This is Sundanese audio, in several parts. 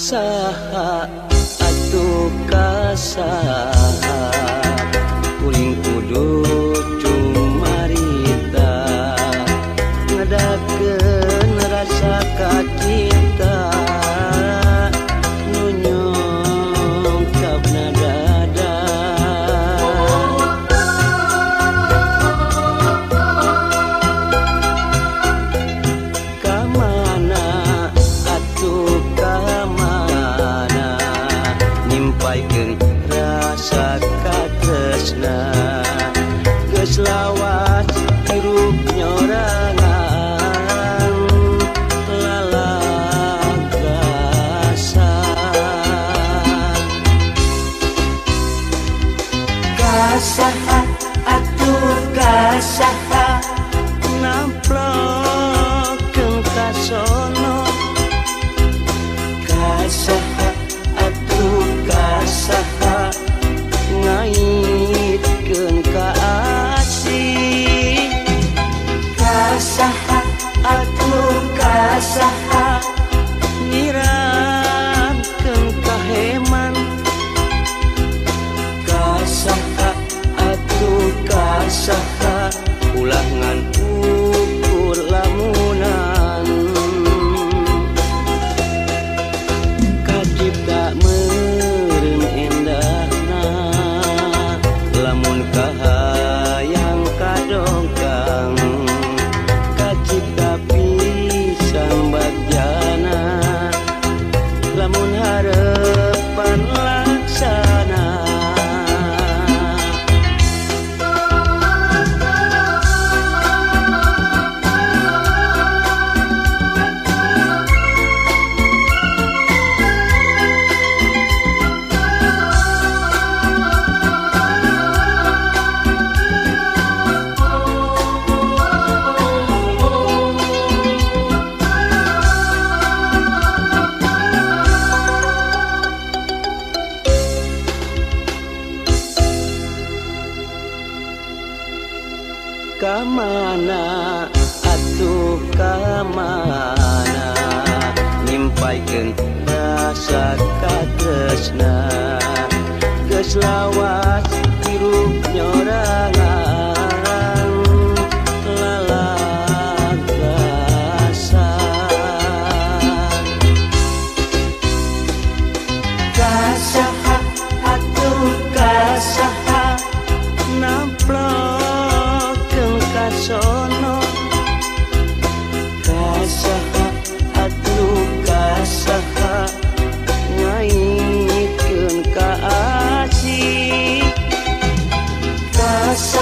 Kasaha atuh kasaha kuring kudu cumarita ngadakeun rasa ka cinta nu nyongkapna dada kamana atuh kamana nyimpaikeun rasa katresna geus lawas hirup nyorangan Kasaha atuh kasaha namplokeun ka sono Kasaha atuh kasaha ngaitkeun ka asih Kasaha atuh kasaha nyirangkeun ka heman Kasaha atuh kasaha ulah ngan ukur lamunan kacipta meureun endahna lamun kahayang kadongkang kacipta pisan bagjana lamun harepan laksana kamana atuh kamana nyimpaikeun rasa katresna geus lawas hirup nyorangan lalagasan Kasaha atuh kasaha namplokeun ka sono Kasaha atuh kasaha ngaitkeun ka asih Kasaha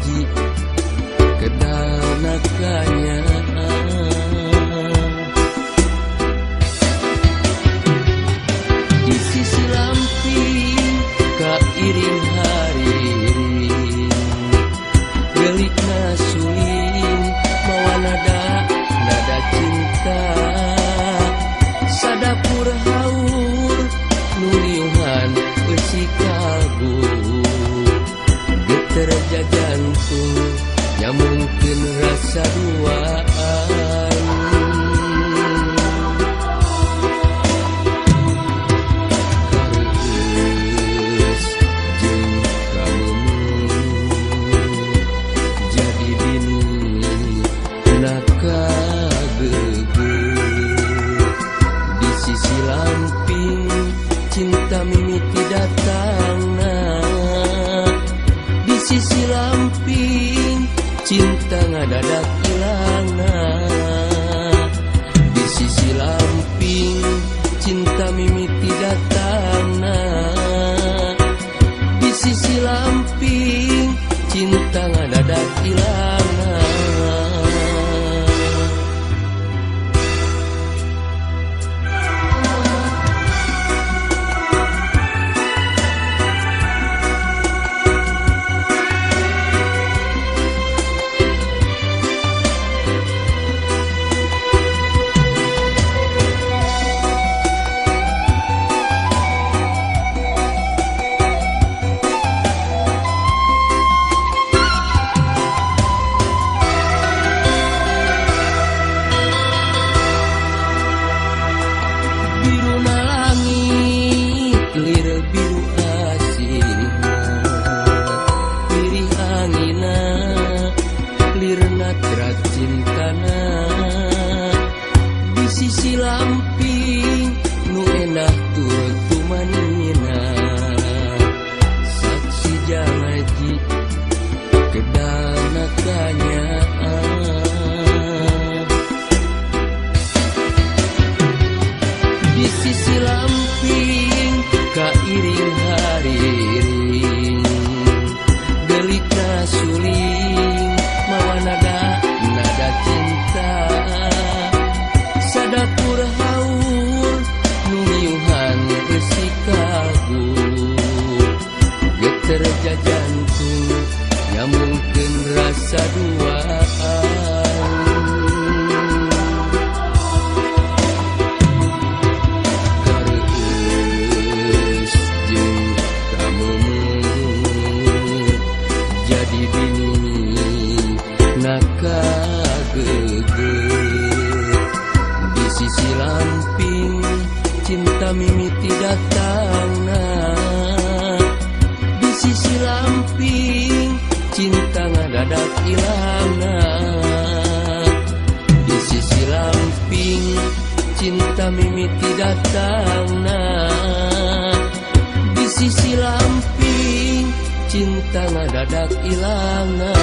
ngaji kedanakannya. Di sisi lamping kairing hari gelikna suling mawa nada cinta sadapur haur nuliuhan besi kalbu geter jantung nyamungkeun rasa duaan. Kareus jeung kamemu jadi bini naka di sisi lamping cinta mimiti datangna. Di sisi lamping cinta ngadadak ilangna. Di sisi lamping cinta mimiti datangna. Di sisi lamping cinta ngadadak ilangna. Di sisi lamping nu endah tur tumanina saksi jangaji kedanakannya. Di sisi lamping kairing hariring gelikna suling mawa nada cinta sadapur haur nuliuhan besi kalbu geter jantung nyamungkeun rasa duaan. Kareus jeung kamemu jadi bini naka di sisi lamping cinta mimiti datangna. Di sisi lamping cinta ngadadak ilangna. Di sisi lamping cinta mimiti datangna. Di sisi lamping cinta ngadadak ilangna.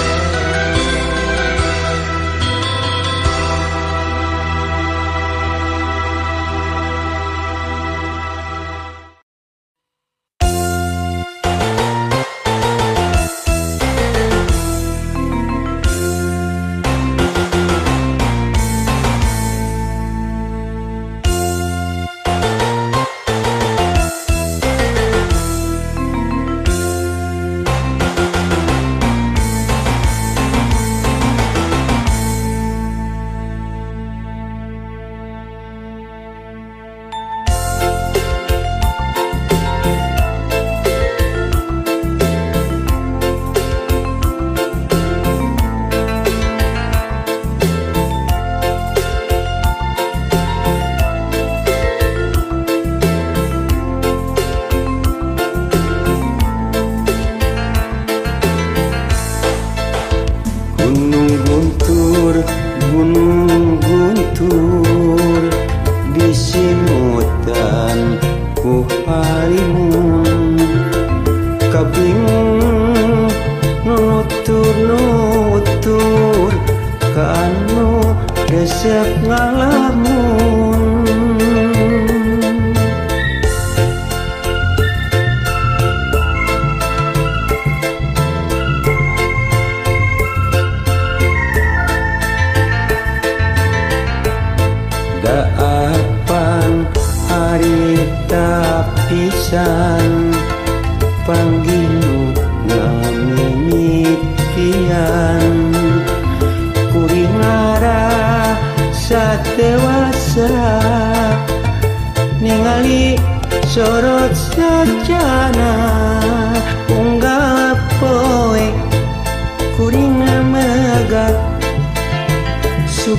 Guntur disimutan ku harimun kabingung nutur kanu resep ngalamun.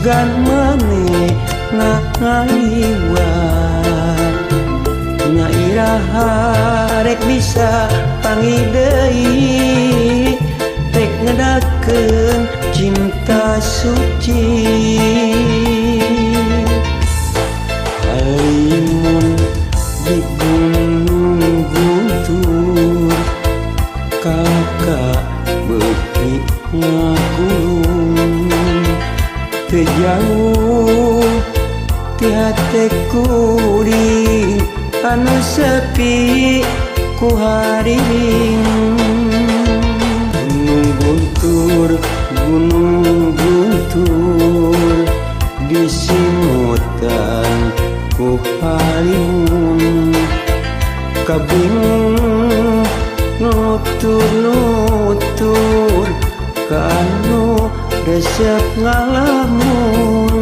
sugan maneh ngaliwat nya iraha rek bisa pangi deui rek ngedakeun cinta suci halimun di gunung guntur kakak beuki ngagulung teu jauh ti hate kuring anu sepi ku hariring gunung guntur disimutan ku halimun kabingung nutur-nutur kanu resep ngalamun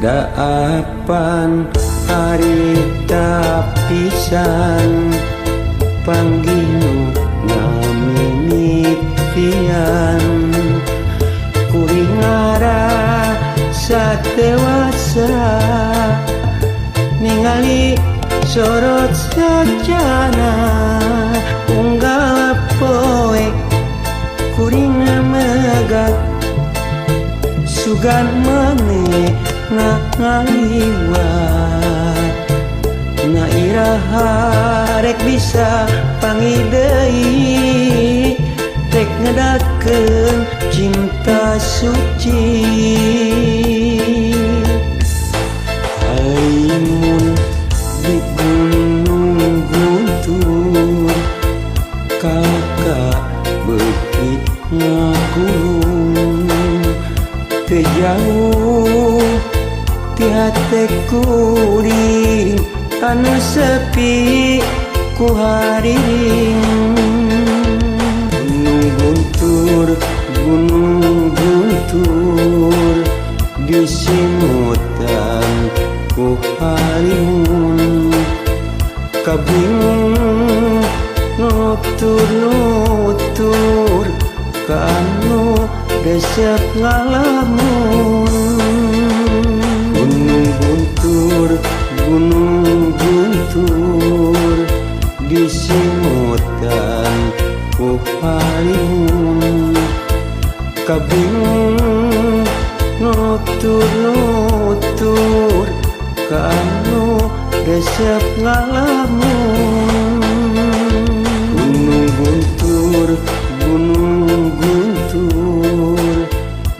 daapan harita pisan pangginu ngamimitian kuring ngara satewasa ningali sorot sajana unggal poe kuring megak sugan maneh ngaliwat nya iraha rek bisa pangi deui rek ngedakeun cinta suci halimun di gunung guntur kakak beuki ngagulung teu jauh ti hate kuring anu sepi ku hariring gunung guntur disimutan ku halimun kabingung nutur-nutur kanu resep ngalamun gunung guntur disimutan ku halimun kabingung nutur-nutur kanu resep ngalamun gunung guntur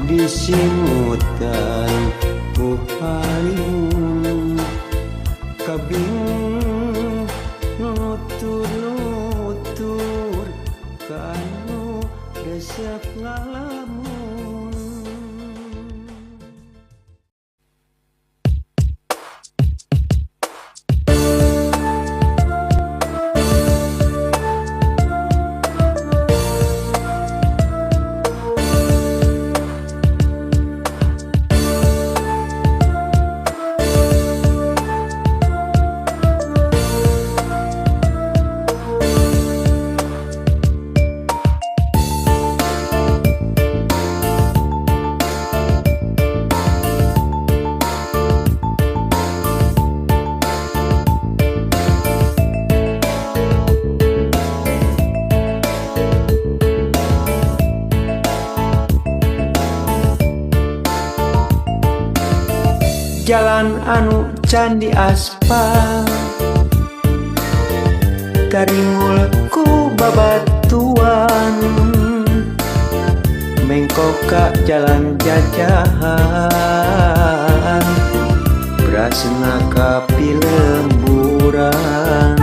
disimutan ku halimun kabingung nutur-nutur kanu resep ngalamun. Jalan anu can di aspal taringul ku babatuan mengkong ka jalan jajahan Prasna kapi lemburan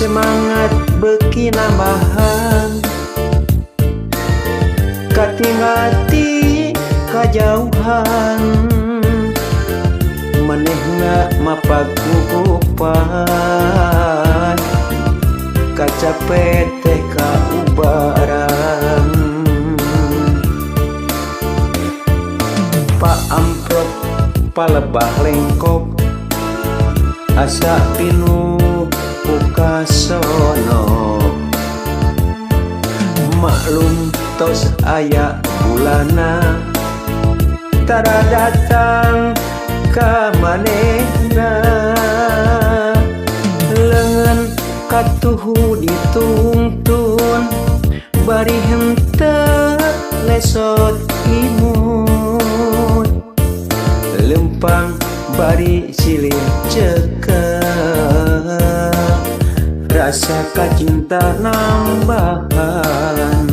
Semangat beki nambahan Katingati kajauhan Manehna mapagugupan Kacapet teh kaubaran Pak amprok palebah lengkop Asa pinuh pukasono Maklum tos aya bulana Tara datang ka manehna Lengan katuhu ditungtun Bari henteu lesot imut Lempang bari silih cekek Rasa kacinta nambahan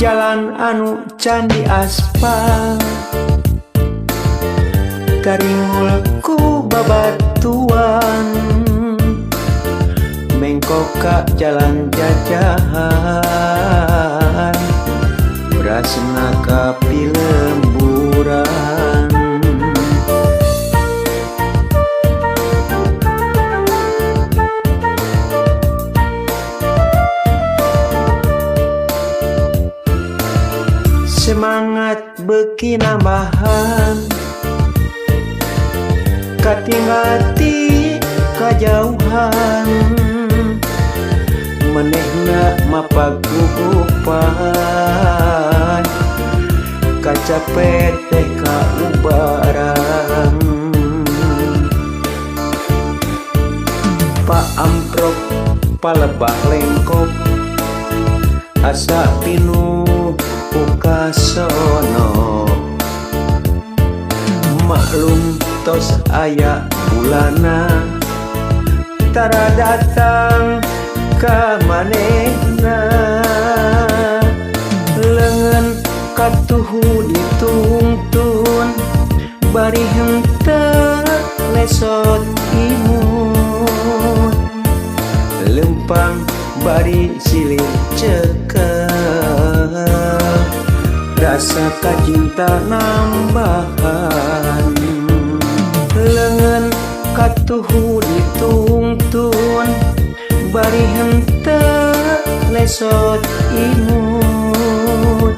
Jalan anu candi aspal Karingul ku babatuan Mengkok ka jalan jajahan Prasna kapi lemburan Semangat beki nambahan Katingati kajauhan Manehna mapagugupan Kacapet teh kaubaran Pak amprok palebah lengkop Asa pinuh pukasono Maklum tos aya bulana Tara datang ka manehna Lengan katuhu ditungtun Bari henteu lesot imut Lempang bari silih cekek Rasa kacinta nambahan Lengan katuhu ditungtun Bari henteu lesot imut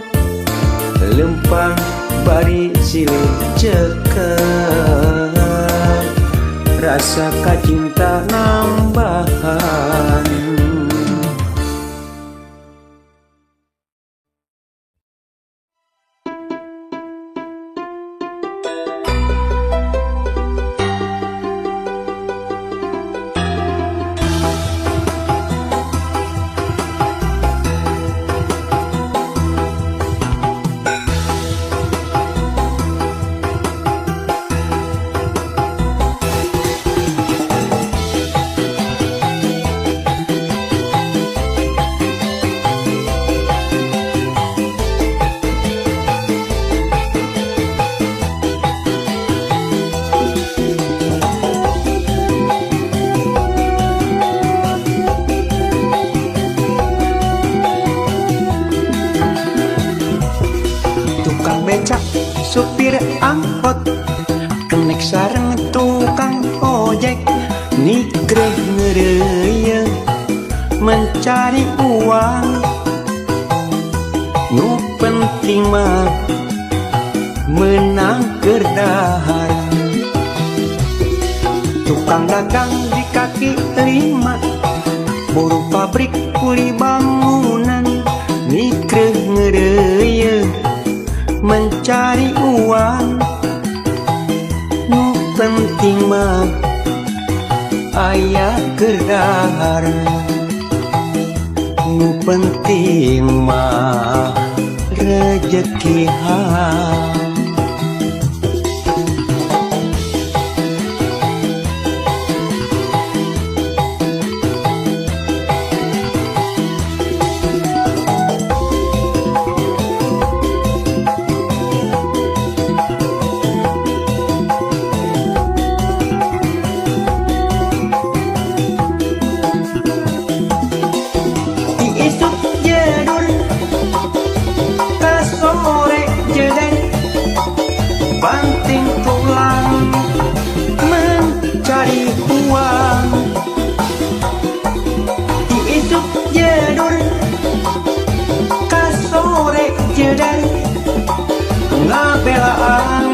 Lempang bari silih cekek Rasa kacinta nambahan supir angkot kenek sareng tukang ojek nikreh ngereya mencari uang, nu penting mah menang kerdahar. Tukang dagang di kaki lima, buruh pabrik kuli bangunan, nikreh ngereya mencari uang, nu penting mah aya kerdahar. Nu penting mah rezeki hang. Banting tulang mencari uang, diisuk jedur kasore jedar, ngabelaan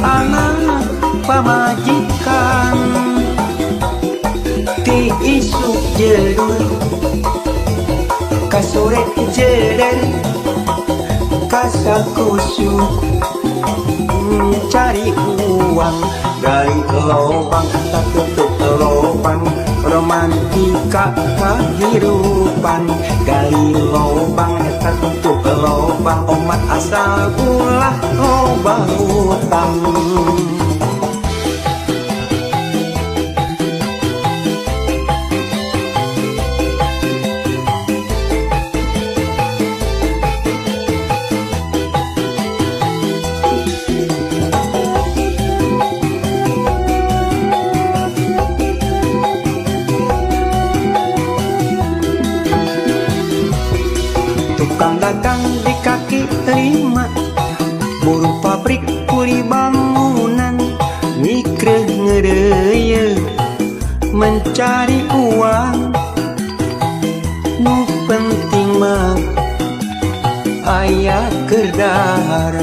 anak pamajikan, diisuk jedur kasore jedar kasakusuk cari uang. Dari lobang tak tutup lobang, romantika kehidupan. Dari lobang tak tutup lobang, umat asal ulah lobang utang. Tukang dagang di kaki lima, buruh pabrik kuli bangunan, nikreh ngereya mencari uang, nu penting mah aya kerdahar.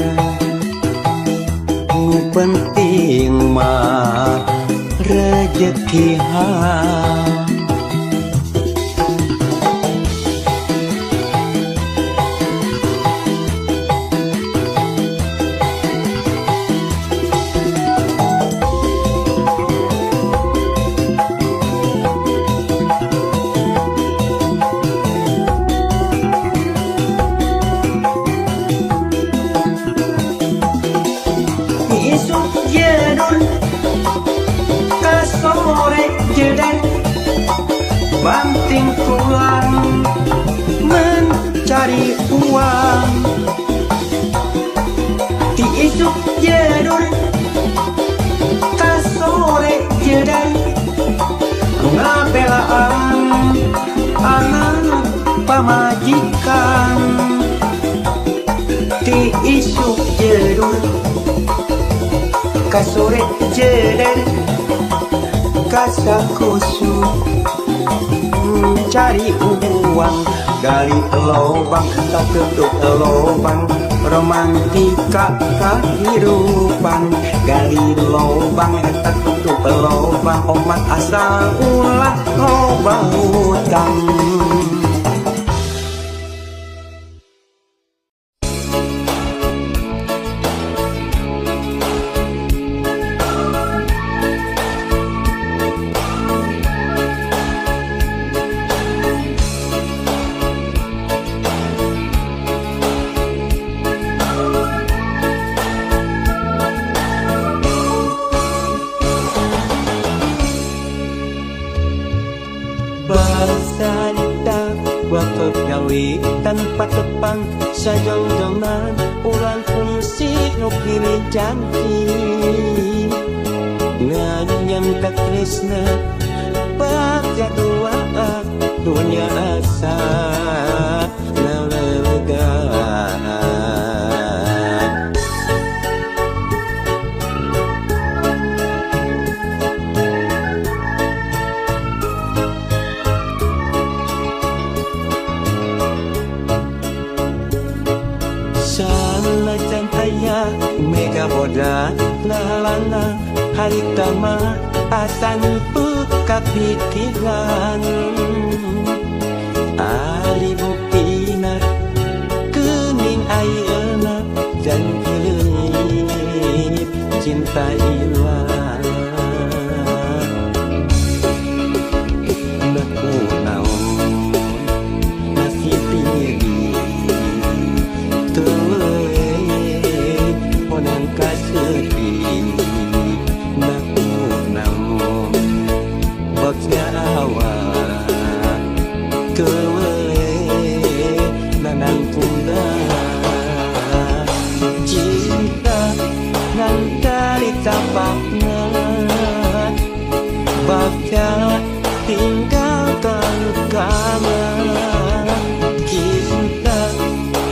Nu penting mah rezeki hang. Isuk jedur kasore jedar, banting tulang mencari uang, diisuk jedur kasore jedar, ngabelaan anak pamajikan, diisuk jedur kasore jedar kasakusuk cari uang. Dari lobang tak tutup lobang, romantika kehidupan. Dari lobang tak tutup lobang, umat asal ulah lobang utang. Salita waktu gawe tanpa tepang sajong-jongan, ulang fungsi nu pilih janji nganyam ka tresna baca doa dunia asa nalega. haritama asan buka pikiran Ali buktina kening ayeuna dan kileungit cinta ilang Naku naon nasib diri tuwe onang kasedih Naku naon baksnya awak tuwe nanang tunda cinta nan dari tapakna baksnya tinggalkan kamar cinta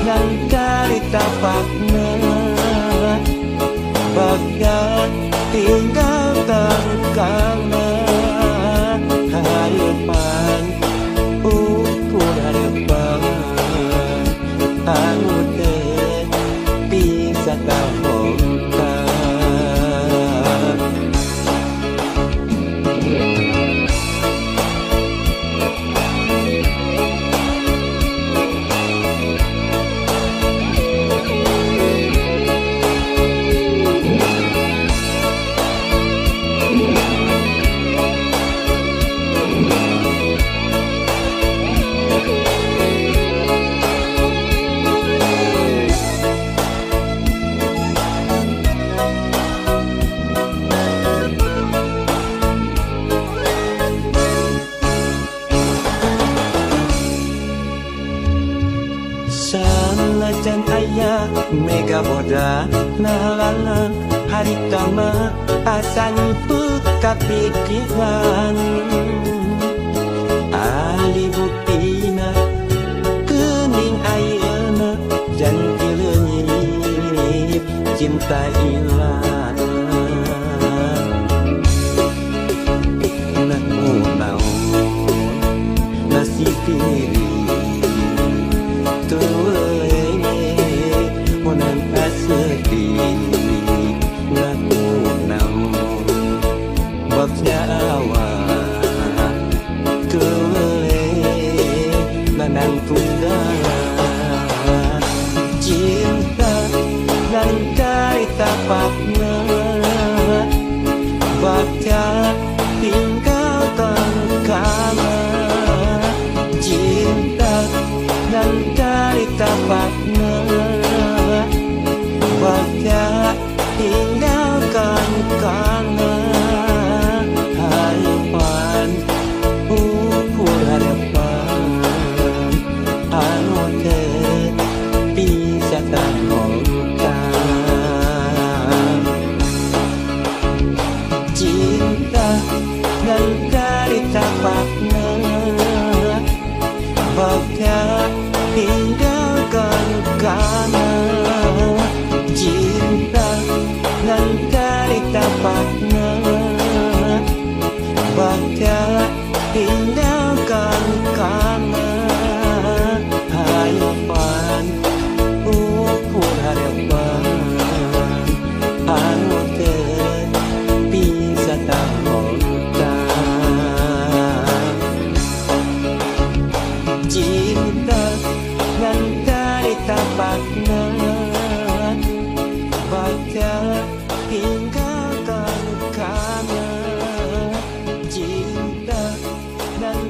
nan dari tapakna bagian tinggalkan kamar harapan ukur harapan anu teh bisa kabongkar Sanajan aya mega boda nalangan haritama asan buka pikiran Ali buktina kening ayeuna jan kileungit cinta ilang Naku naon nasib diri tuwe onang kasedih Naku naon baksnya awak tuwe nanang tunda cinta nan dari tapakna baksnya tinggalkan kamar cinta nan dari tapakna bagian tinggalkan kamar harapan ukur harapan anu teh bisa kabongkar cinta nan dari tapakna bagian tinggalkan kamar cinta nan dari tapakna bagian tinggalkan kamar harapan ukur harapan anu teh bisa kabongkar cinta nan dari tapakna bagian tinggalkan kamar cinta nan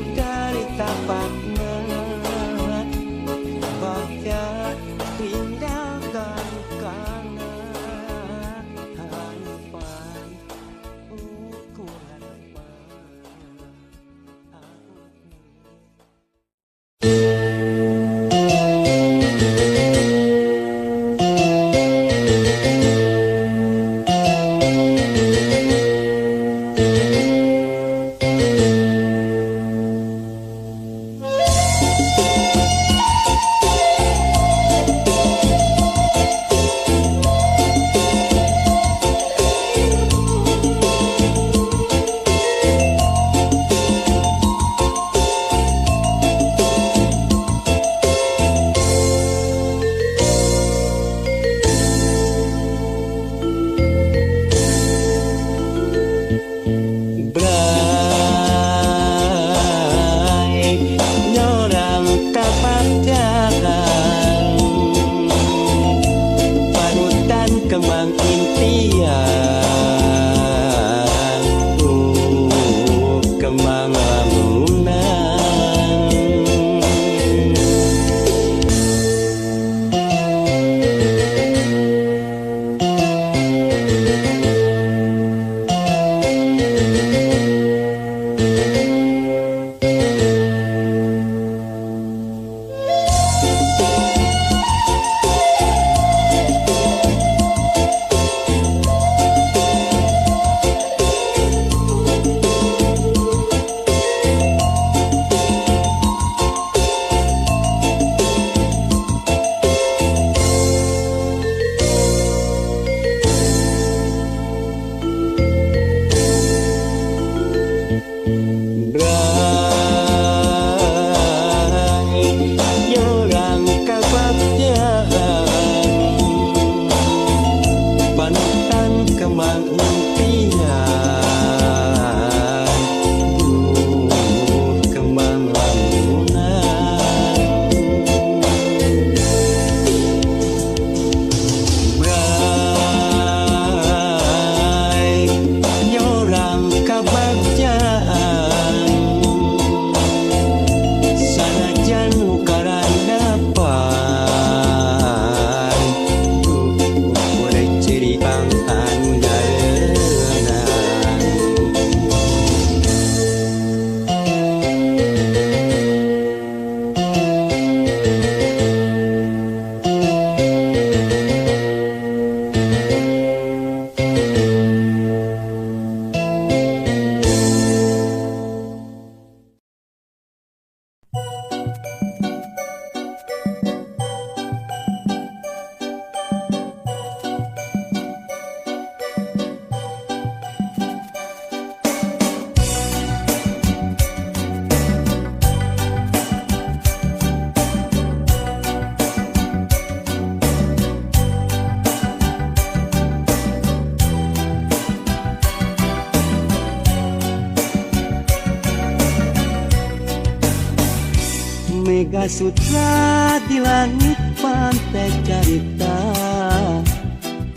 Mega Sutra di langit pantai carita,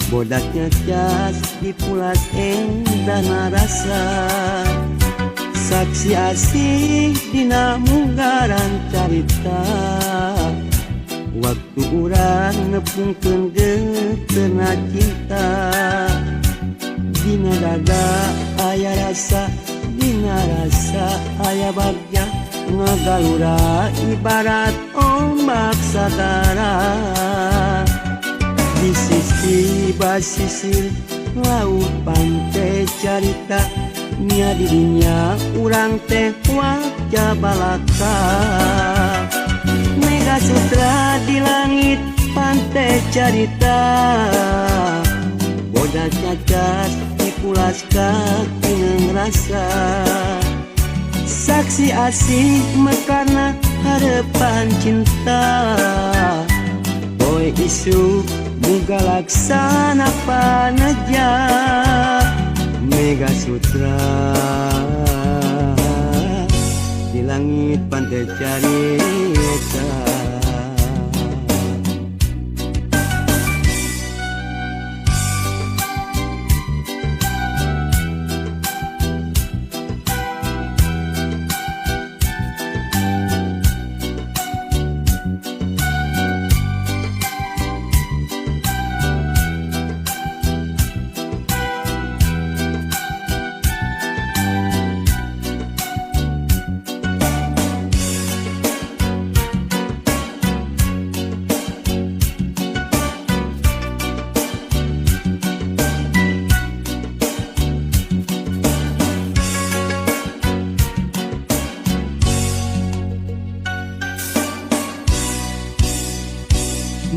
bodaknya cas di pulas endah narasa, saksi asih dina munggaran carita, waktu urang nepungkeun geuteuna cinta. Dina dada aya rasa, dina rasa aya bagja, ngagalura ibarat ombak sagara. Di sisi basisir laut pantai carita, nya dirinya urang teh wajah balaka. Mega Sutra di langit pantai carita, bodaknya cas di pulas kaki ngerasa, saksi asih mekarna harapan cinta. Boy isu muga laksana panaja, Mega Sutra di langit pantai carita.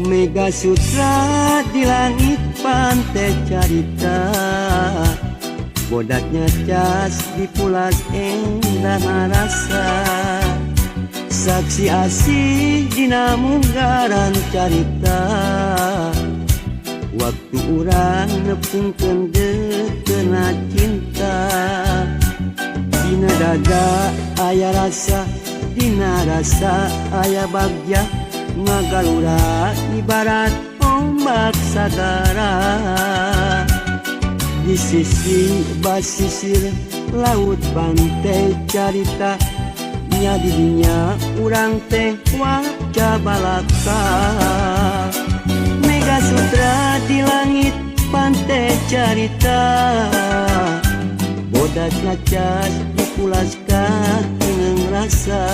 Mega Sutra di langit pantai carita, bodaknya cas di pulas endah narasa, saksi asih dina munggaran carita, waktu urang nepungkeun geuteuna cinta. Dina dada aya rasa, dina rasa aya bagja, ngagalura ibarat ombak sagara. Di sisi basisir laut pantai carita, nya dirinya urang teh wajah balaka. Mega Sutra di langit pantai carita, bodaknya cas di pulas kaki ngerasa,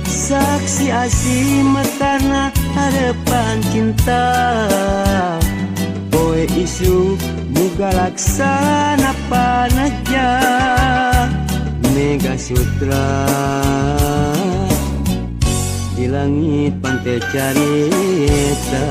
saksi asih mekarna harapan cinta. Boy isu muga laksana panaja, Mega Sutra di langit pantai carita.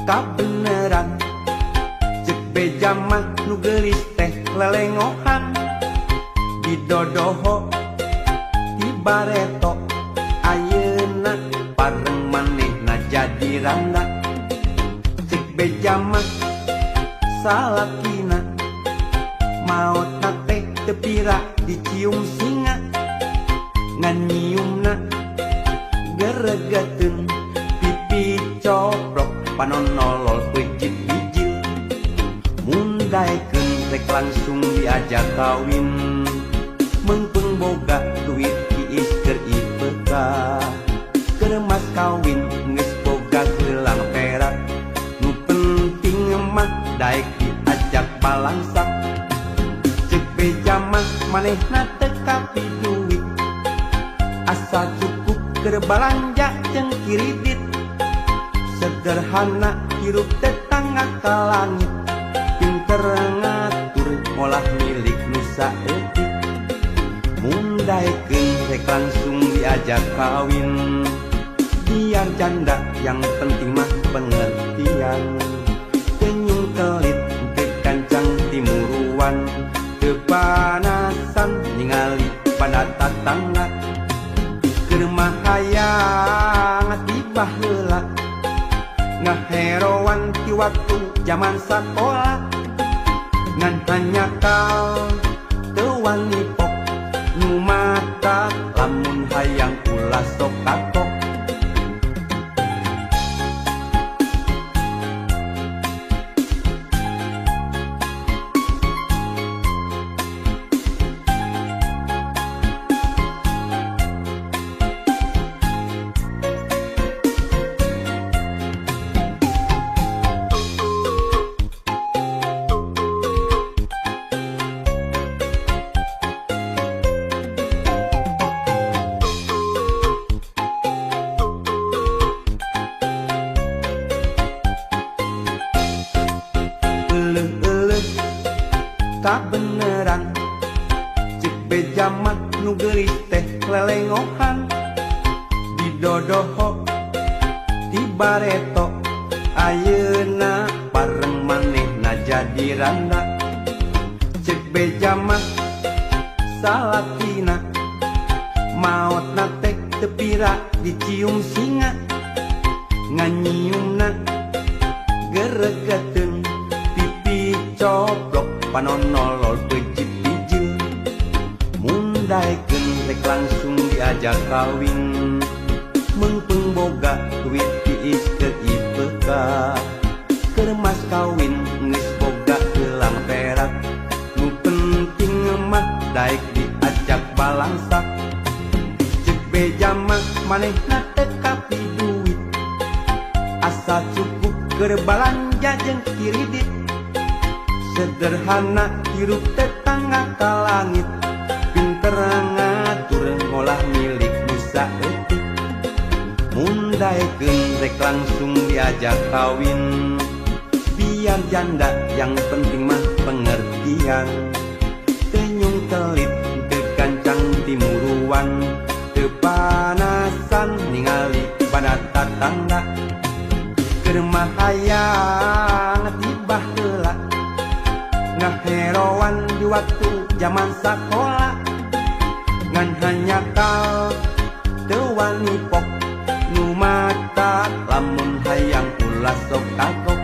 Kabeneran cek beja mah nu geulis teh lelengohan, didodoho di bareto ayeuna pareng manehna jadi randa. Cek beja mah salakina maotna teh teu pira dicium singa, ngan nyiumna geregeteun pipi coprok panonolol peucit bijil. Mundaekeun rek langsung diajak kawin, meungpeung boga duit tiis keur IPK, keur mas kawin geus boga gelang perak, nu penting mah daek diajak balangsak. Cek beja mah manehna teu kapi duit, asa cukup keur balanja jeung kiridit, sederhana hirup tetangga ka langit, pinter ngatur olah milik nusa etik mundaikeun rek langsung diajak kawin biar janda yang penting mah pengertian tenyung kelit teu kancang timuruan teu panasan ningali pada tatangga keur mah hayang tibah heula ngaherowan ti waktu zaman sakola ngan hanya kau teu wani pok nu mata lamun hayang ulah sok kapok tak beneran cek beja mah nu geulis teh lelengohan didodoho di bareto ayeuna bareng manehna jadi randa cek beja mah salatina maotna teh teu pira dicium singa nganyiumna geregeteun pipi coblok panonolol pejit bijil mundaikeun rek langsung diajak kawin mengpeng boga duit tiis keur IPK keur mas kawin geus boga gelang perak nu penting mah daek diajak balangsak cek beja mah manehna teu kapi duit asal cukup keur balanja jeung kiridit sederhana hirup tetangga ka langit pinter ngatur ngolah milik nusa etik mundaikeun rek langsung diajak kawin biar janda yang penting mah pengertian tenyung telit teu kancang timuruan teu panasan ningali pada tatangga keur mah hayang tibah heula ngaherowan di waktu zaman sakola ngan hanya kau teu wani pok nu mata lamun hayang ulah sok kakok